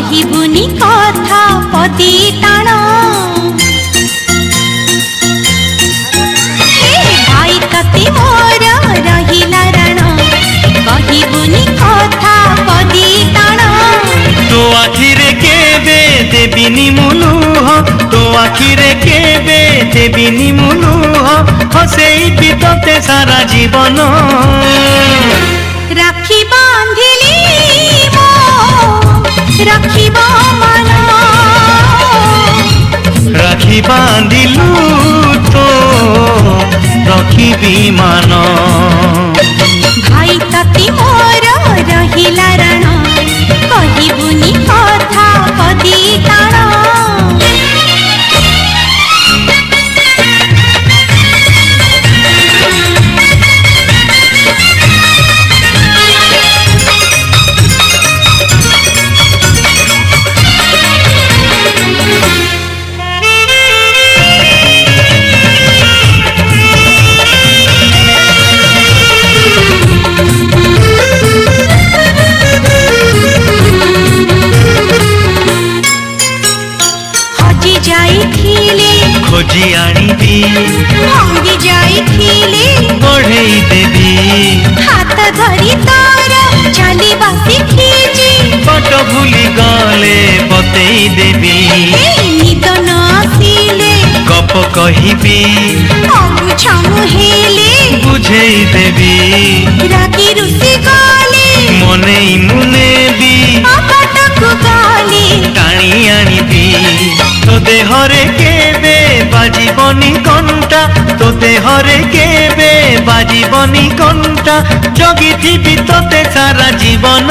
कहिबुनी कथा पदी टाण भाई तते मोर रहिला राण कहिबुनी कथा पदी टाण तो आखिरे केबे देबिनी मुलुह तो आखिरे केबे देबिनी मुलुह हसेइबि तते सारा जीवन राखी बांधिली मो राखिब मन राखी बांधिलु तो रखिबी मान भाई तती मोर रहिला राण कहिबुनी कथा पदी टाण खोजी आनिबी भांगी जाइथिले बढ़ई देबी हाथ धरी तार चली बासी खींची पट भूली गले बतेई देबी निद न आसिले गप कहिबी अगु छमु हेले बुझेई देबी रागी रुसी गले मनेई मुनेबी अपटकु गले टाणी आनिबी तो देहरे केबे बाजिबनी कंटा तो देहरे केबे बाजिबनी कंटा जगिथिबि तोते सारा जीवन।